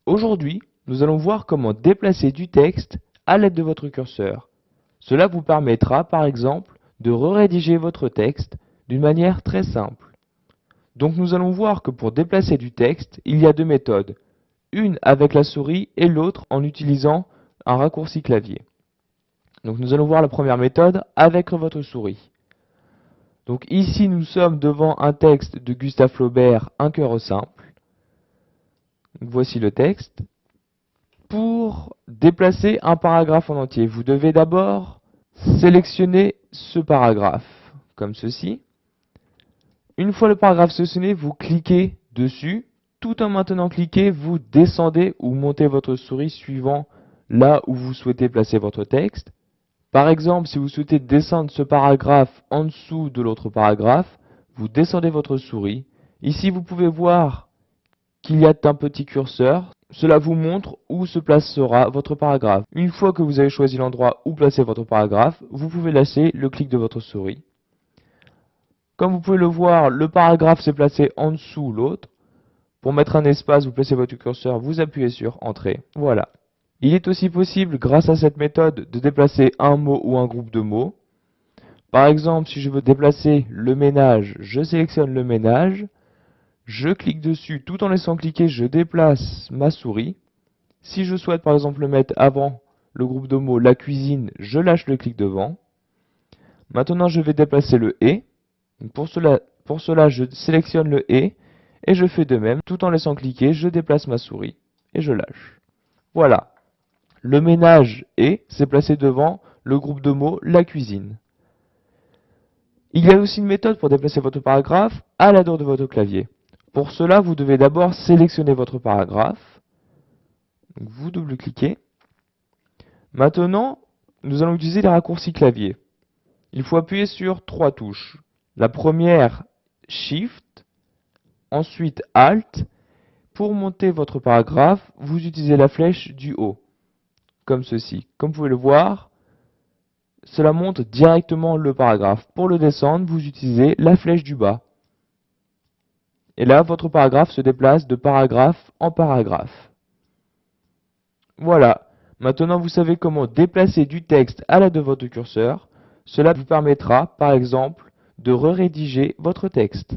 Aujourd'hui, nous allons voir comment déplacer du texte à l'aide de votre curseur. Cela vous permettra, par exemple, de rédiger votre texte d'une manière très simple. Donc nous allons voir que pour déplacer du texte, il y a deux méthodes. Une avec la souris et l'autre en utilisant un raccourci clavier. Donc nous allons voir la première méthode avec votre souris. Donc ici nous sommes devant un texte de Gustave Flaubert, Un cœur simple. Donc, voici le texte. Pour déplacer un paragraphe en entier, vous devez d'abord sélectionner ce paragraphe, comme ceci. Une fois le paragraphe sélectionné, vous cliquez dessus. Tout en maintenant cliquer, vous descendez ou montez votre souris suivant là où vous souhaitez placer votre texte. Par exemple, si vous souhaitez descendre ce paragraphe en dessous de l'autre paragraphe, vous descendez votre souris. Ici, vous pouvez voir qu'il y a un petit curseur. Cela vous montre où se placera votre paragraphe. Une fois que vous avez choisi l'endroit où placer votre paragraphe, vous pouvez lâcher le clic de votre souris. Comme vous pouvez le voir, le paragraphe s'est placé en dessous l'autre. Pour mettre un espace, vous placez votre curseur, vous appuyez sur Entrée. Voilà. Il est aussi possible, grâce à cette méthode, de déplacer un mot ou un groupe de mots. Par exemple, si je veux déplacer le ménage, je sélectionne le ménage. Je clique dessus, tout en laissant cliquer, je déplace ma souris. Si je souhaite par exemple le mettre avant le groupe de mots la cuisine, je lâche le clic devant. Maintenant, je vais déplacer le et. Pour cela, je sélectionne le et je fais de même. Tout en laissant cliquer, je déplace ma souris et je lâche. Voilà. Le ménage et s'est placé devant le groupe de mots la cuisine. Il y a aussi une méthode pour déplacer votre paragraphe à l'aide de votre clavier. Pour cela, vous devez d'abord sélectionner votre paragraphe. Vous double-cliquez. Maintenant, nous allons utiliser les raccourcis clavier. Il faut appuyer sur trois touches. La première, Shift, ensuite Alt. Pour monter votre paragraphe, vous utilisez la flèche du haut, comme ceci. Comme vous pouvez le voir, cela monte directement le paragraphe. Pour le descendre, vous utilisez la flèche du bas. Et là, votre paragraphe se déplace de paragraphe en paragraphe. Voilà. Maintenant, vous savez comment déplacer du texte à l'aide de votre curseur. Cela vous permettra, par exemple, de rédiger votre texte.